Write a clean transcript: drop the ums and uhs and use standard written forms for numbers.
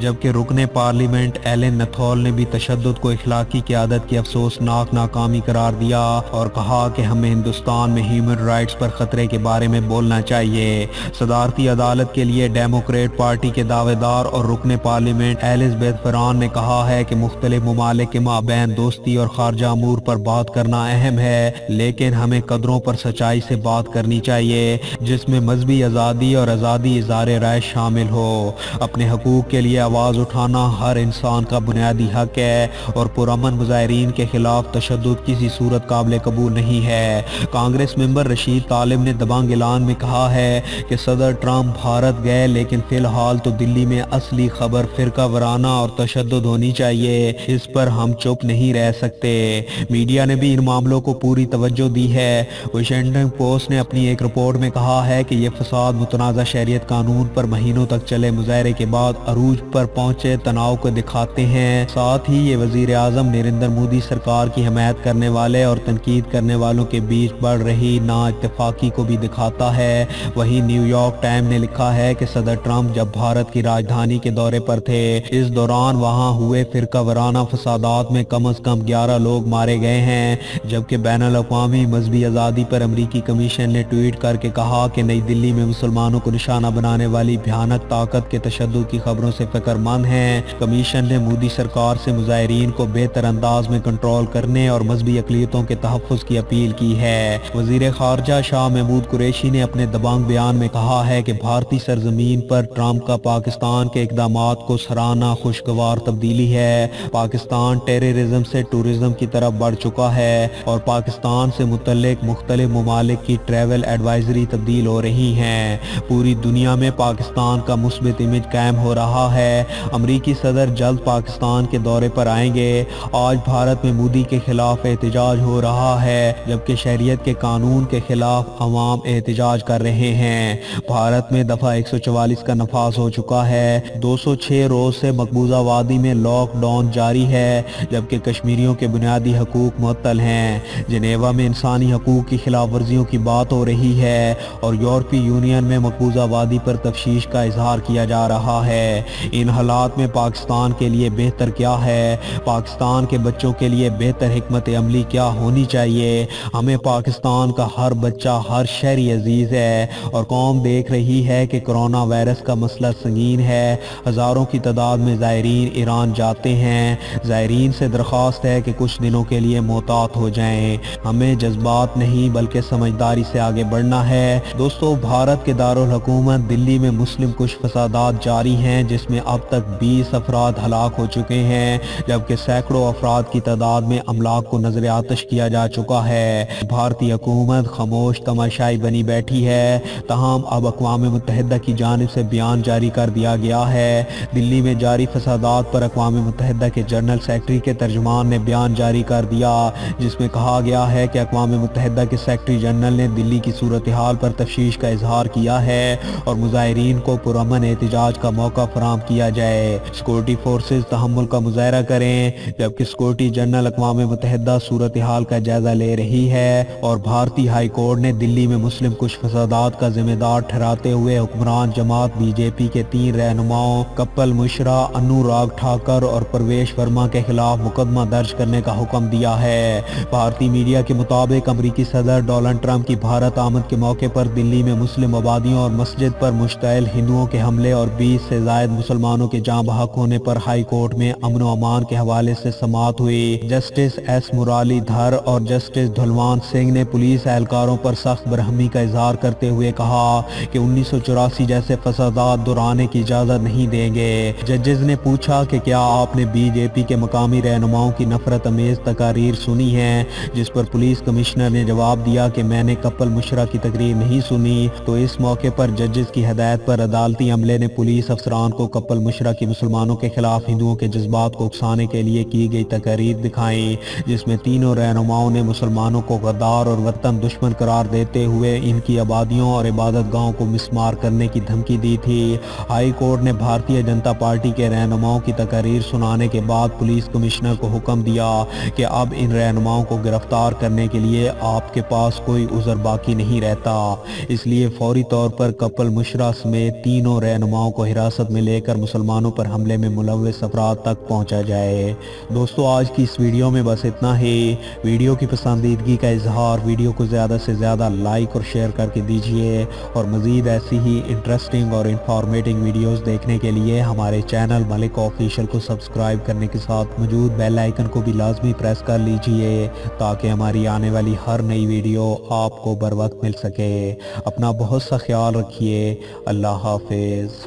جبکہ رکن parliament Alan نتھول نے بھی تشدد کو اخلاقی قیادت کی افسوسناک ناکامی قرار دیا اور کہا کہ ہمیں ہندوستان میں ہیومن رائٹس پر خطرے کے بارے میں بولنا چاہیے۔ صدارتی عدالت کے لیے ڈیموکریٹ پارٹی کے دعوے دار اور رکن پارلیمنٹ ایلزبتھ فران نے کہا ہے کہ مختلف ممالک کے مابین دوستی اور خارجہ امور پر بات کرنا اہم ہے، لیکن ہمیں قدروں پر سچائی سے بات کرنی چاہیے جس میں مذہبی آزادی اور آزادی اظہار رائے شامل ہو۔ اپنے حقوق کے لیے آواز اٹھانا ہر انسان کا بنیادی حق ہے اور پرامن مظاہرین کے خلاف تشدد کسی صورت قابل قبول نہیں ہے۔ کانگریس ممبر رشید طالب نے دبنگ اعلان میں کہا ہے کہ صدر ٹرمپ بھارت گئے، لیکن فی الحال تو دلی میں اصلی خبر فرقہ وارانہ اور تشدد ہونی چاہیے، اس پر ہم چپ نہیں رہ سکتے۔ میڈیا نے بھی ان معاملوں کو پوری توجہ دی ہے۔ واشنگٹن پوسٹ نے اپنی ایک رپورٹ میں کہا ہے کہ یہ فساد متنازع شہریت قانون پر مہینوں تک چلے مظاہرے کے بعد عروج پر پہنچے تناؤ کو دکھاتے ہیں، ساتھ ہی یہ وزیر اعظم نریندر مودی سرکار کی حمایت کرنے والے اور تنقید کرنے والوں کے بیچ بڑھ رہی نا اتفاقی کو بھی دکھاتا ہے۔ وہیں نیو یارک ٹائم نے لکھا ہے کہ صدر ٹرمپ جب بھارت کی راجدھانی کے دورے پر تھے، اس دوران وہاں ہوئے فرقہ وارانہ فسادات میں کم از کم 11 لوگ مارے گئے ہیں، جبکہ بین الاقوامی مذہبی آزادی پر امریکی کمیشن نے ٹویٹ کر کے کہا کہ نئی دلی میں مسلمانوں کو نشانہ بنانے والی بھیانک طاقت کے تشدد کی خبروں سے فکر مند ہیں۔ کمیشن نے مودی سرکار سے مظاہرین کو بہتر انداز میں کنٹرول کرنے اور مذہبی اقلیتوں کے تحفظ کی اپیل کی ہے۔ وزیر خارجہ شاہ محمود قریشی نے اپنے دبنگ بیان میں کہا ہے کہ بھارتی سرزمین پر ٹرمپ کا پاکستان کے اقدامات کو سراہنا خوشگوار تبدیلی ہے۔ پاکستان ٹیررزم سے ٹورزم کی طرف بڑھ چکا ہے اور پاکستان سے متعلق مختلف ممالک کی ٹریول ایڈوائزری تبدیل ہو رہی ہیں۔ پوری دنیا میں پاکستان کا مثبت امیج قائم ہو رہا ہے۔ امریکی صدر جلد پاکستان کے دورے پر آئیں گے۔ آج بھارت میں مودی کے خلاف احتجاج ہو رہا ہے، جبکہ شہریت کے قانون کے خلاف عوام احتجاج کر رہے ہیں۔ بھارت میں دفعہ 144 کا نفاذ ہو چکا ہے۔ 206 روز سے مقبوضہ وادی میں لاک ڈاؤن جاری ہے، جبکہ کشمیریوں کے بنیادی حقوق معطل ہیں۔ جنیوا میں انسانی حقوق کی خلاف ورزیوں کی بات ہو رہی ہے اور یورپی یونین میں مقبوضہ وادی پر تفتیش کا اظہار کیا جا رہا ہے۔ ان حالات میں پاکستان کے لیے بہتر کیا ہے؟ پاکستان کے بچوں کے لیے بہتر حکمت عملی کیا ہونی چاہیے؟ ہمیں پاکستان کا ہر بچہ، ہر شہری عزیز ہے اور قوم دیکھ رہی ہے کہ کرونا وائرس کا مسئلہ سنگین ہے۔ ہزاروں کی تعداد میں زائرین ایران جاتے ہیں۔ زائرین سے درخواست ہے کہ کچھ دنوں کے لیے محتاط ہو جائیں۔ ہمیں جذبات نہیں بلکہ سمجھداری سے آگے بڑھنا ہے۔ دوستو، بھارت کے دارالحکومت دلی میں مسلم کش فسادات جاری ہیں، جس میں اب تک 20 افراد ہلاک ہو چکے ہیں، جبکہ سینکڑوں افراد کی تعداد میں املاک کو نظر آتش کیا جا چکا ہے۔ بھارتی حکومت خاموش تماشائی بنی بیٹھی ہے، تاہم اب اقوام متحدہ کی جانب سے بیان جاری کر دیا گیا ہے۔ دلی میں جاری فسادات پر اقوام متحدہ کے جنرل سیکرٹری کے ترجمان نے بیان جاری کر دیا، جس میں کہا گیا ہے کہ اقوام متحدہ کے سیکرٹری جنرل نے دلی کی صورتحال پر تشویش کا اظہار کیا ہے اور مظاہرین کو پرامن احتجاج کا موقع فراہم کیا جائے۔ سیکورٹی فورسز تحمل کا مظاہرہ کریں، جبکہ سیکورٹی جنرل اقوام متحدہ صورتحال کا جائزہ لے رہی ہے اور بھارتی ہائی کورٹ نے دلی میں مسلم کش فسادات کا ذمہ دار ٹھہراتے ہوئے حکمران جماعت بی جے پی کے 3 رہنماؤں کپل مشرا، انوراگ ٹھاکر اور پرویش ورما کے خلاف مقدمہ درج کرنے کا حکم دیا ہے۔ بھارتی میڈیا کے مطابق امریکی صدر ڈونلڈ ٹرمپ کی بھارت آمد کے موقع پر دلی میں مسلم آبادیوں اور مسجد پر مشتعل ہندوؤں کے حملے اور 20 سے زائد مسلمانوں کے جاں بحق ہونے پر ہائی کورٹ میں امن و امان کے حوالے سے سماعت ہوئی۔ جسٹس ایس مرالی دھر اور جسٹس دھلوان سنگھ نے پولیس اہلکاروں پر سخت برہمی کا اظہار کرتے ہوئے کہا کہ 1984 جیسے فسادات دہرانے کی اجازت نہیں دیں گے۔ ججز نے پوچھا کہ کیا آپ نے بی جے پی کے مقامی رہنماؤں کی نفرت امیز تقاریر سنی ہیں، جس پر پولیس کمشنر نے جواب دیا کہ میں نے کپل مشرا کی تقریر نہیں سنی۔ تو اس موقع پر ججز کی ہدایت پر عدالتی عملے نے پولیس افسران کو کپل مشرا کی مسلمانوں کے خلاف ہندوؤں کے جذبات کو اکسانے کے لیے کی گئی تقاریر دکھائیں، جس میں تینوں رہنماؤں نے مسلمانوں کو غدار اور وطن دشمن قرار دیتے ہوئے ان کی آبادیوں اور عبادت گاہوں کو مسمار کرنے کی دھمکی دی تھی۔ ہائی کورٹ نے بھارتیہ جنتا پارٹی کے رہنماؤں کی تقاریر سنانے کے بعد پولیس کمشنر کو حکم دیا کہ اب ان رہنماؤں کو گرفتار کرنے کے لیے آپ کے پاس کوئی عذر باقی نہیں رہتا، اس لیے فوری فوری طور پر کپل مشرا سمیت تینوں رہنماؤں کو حراست میں لے کر مسلمانوں پر حملے میں ملوث افراد تک پہنچا جائے۔ دوستو آج کی اس ویڈیو میں بس اتنا ہی۔ ویڈیو کی پسندیدگی کا اظہار، ویڈیو کو زیادہ سے زیادہ لائک اور شیئر کر کے دیجئے، اور مزید ایسی ہی انٹرسٹنگ اور انفارمیٹنگ ویڈیوز دیکھنے کے لیے ہمارے چینل ملک آفیشل کو سبسکرائب کرنے کے ساتھ موجود بیل آئیکن کو بھی لازمی پریس کر لیجئے تاکہ ہماری آنے والی ہر نئی ویڈیو آپ کو بر وقت مل سکے۔ اپنا بہت سا خیال رکھیے۔ اللہ حافظ۔